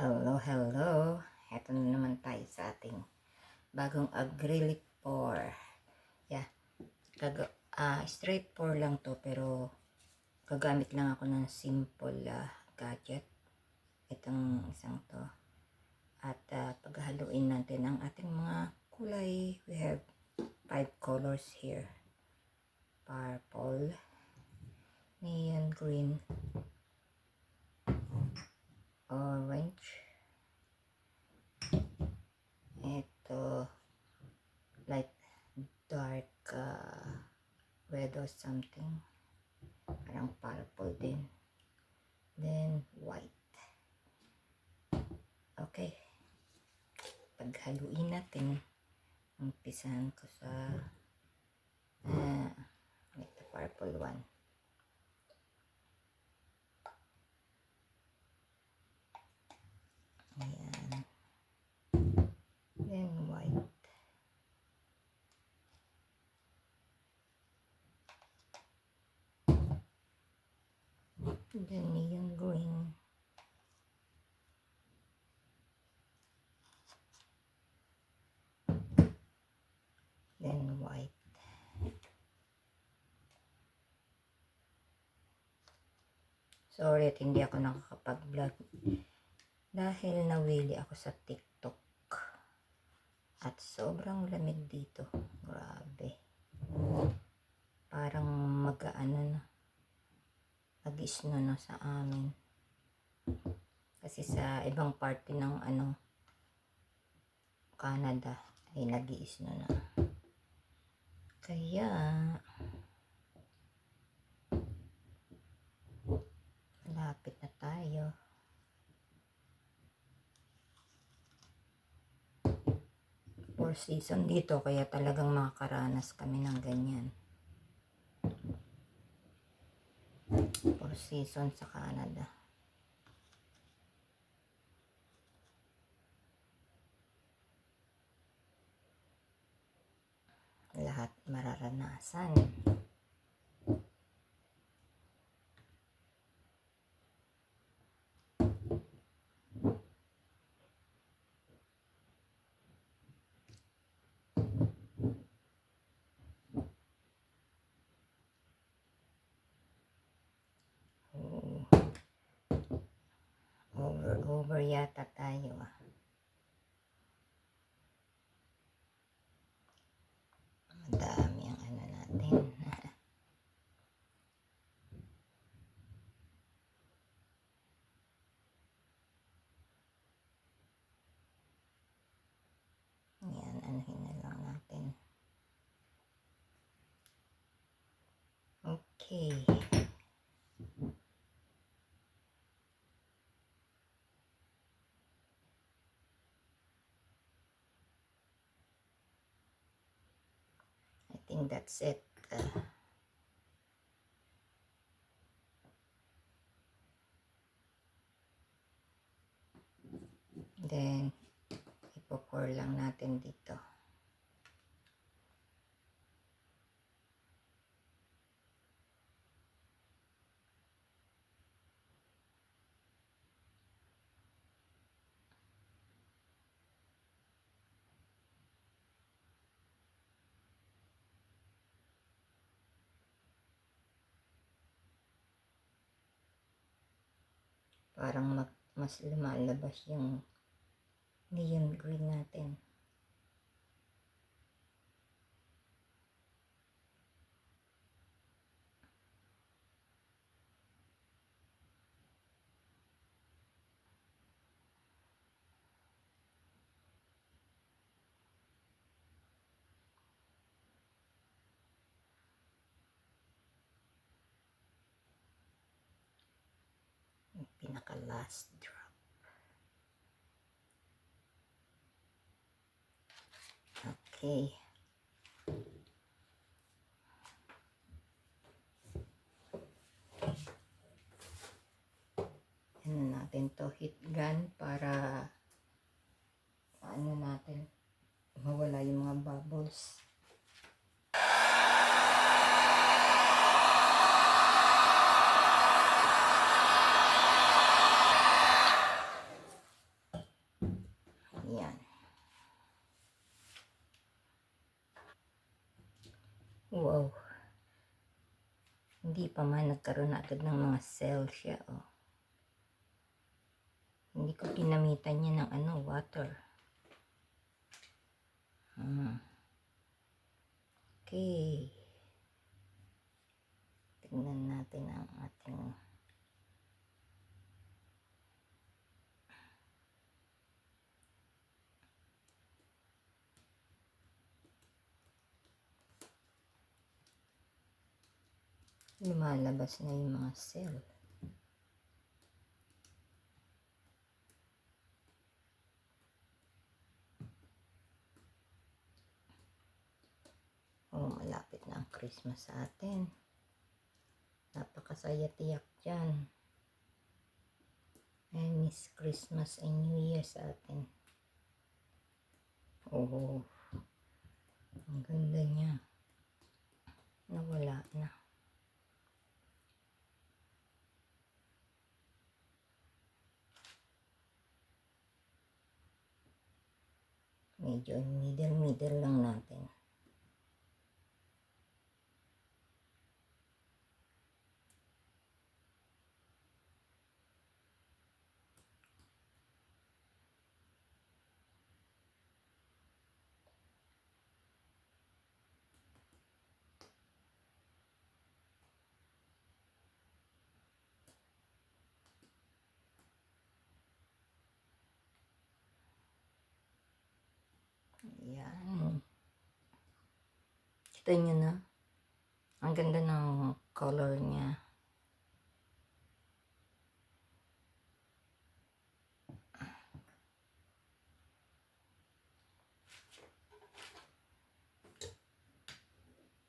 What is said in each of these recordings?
Hello, hello. Eto na naman tayo sa ating bagong acrylic pour. Yeah, straight pour lang to pero gagamit lang ako ng simple gadget. Itong isang to. At paghaluin natin ang ating mga kulay. We have 5 colors here. Purple, neon green, orange, ito light dark red or something, parang purple din, then white. Okay, paghaluin natin, umpisahan ko sa the purple one. Ayan. Then white. Then neon green. Then white. Sorry at hindi ako nakakapag-vlog dahil nawili ako sa TikTok at sobrang lamig dito. Grabe. Parang mag-ano na, nag-snow na sa amin. Kasi sa ibang parte ng Canada ay nag-snow na. Kaya malapit na tayo. Four season dito kaya talagang makakaranas kami ng ganyan. Four season sa Canada. Lahat mararanasan. Over yata tayo . Madami ang natin. Yan, anuhin na lang natin. Okay. I think that's it. Then, ipo-pour lang natin dito. Parang mas lumalabas yung neon green natin. Yung pinaka last drop. Okay. Ano natin to, heat gun para natin mawala yung mga bubbles. Hindi pa man nagkaroon na agad ng mga cell siya, oh. Hindi ko ginamitan niya ng water. Okay. Tingnan natin ang ating lumalabas na yung mga cell. Oh, malapit na ang Christmas sa atin. Napakasaya tiyak dyan. I miss Christmas and New Year sa atin. Oh, ang ganda niya. Nawala na. Medyo middle lang natin. Ayan. Kita nyo na. Ang ganda ng color niya.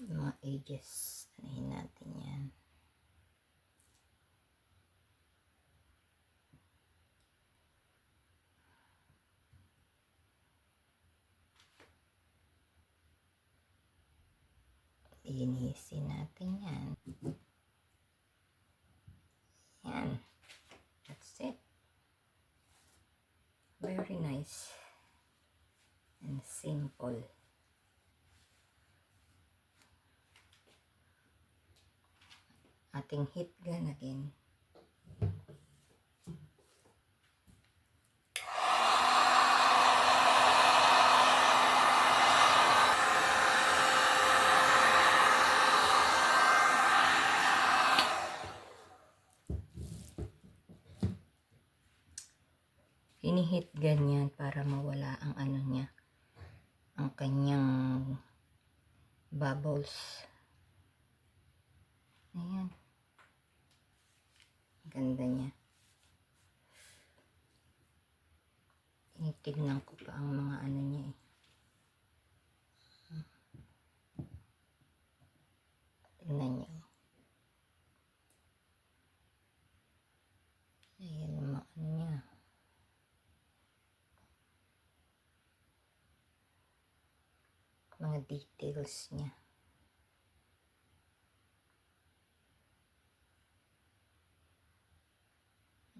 Mga edges. Anahin natin yan. Linisin natin yan. Yan. That's it. Very nice. And simple. Ating heat gun again. Hinihit ganyan para mawala ang niya, ang kanyang bubbles. Ayan. Ganda niya. Tinitignan ko pa ang mga niya eh. Tingnan niyo. Ayan ang mga niya. Mga details niya.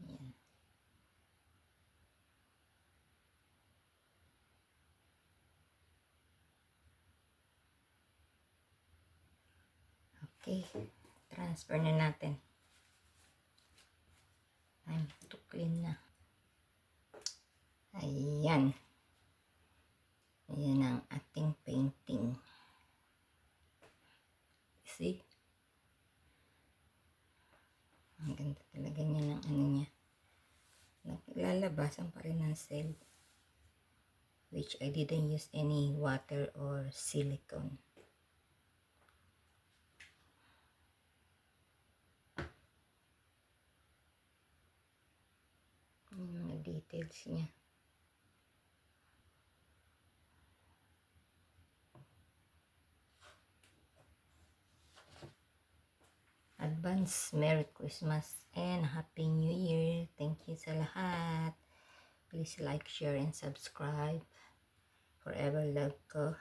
Ayan. Okay. Transfer na natin. Time to clean na. Ayan. Ayan ang ating painting. See? Ang ganda talaga niya ng niya. Naglalabasan pa rin ng cell. Which I didn't use any water or silicone. Yung mga details niya. Advance Merry Christmas and Happy New Year. Thank you sa lahat. Please like, share, and subscribe. Forever love ko.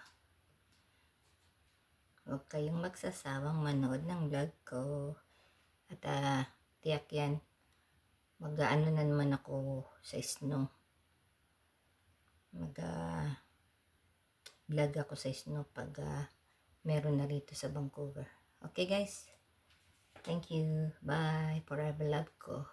Huwag kayong magsasawang manood ng vlog ko. At tiyak yan, mag-ano na naman ako sa snow. Mag-vlog ako sa snow pag meron na rito sa Vancouver. Okay guys? Thank you. Bye. Forever love ko.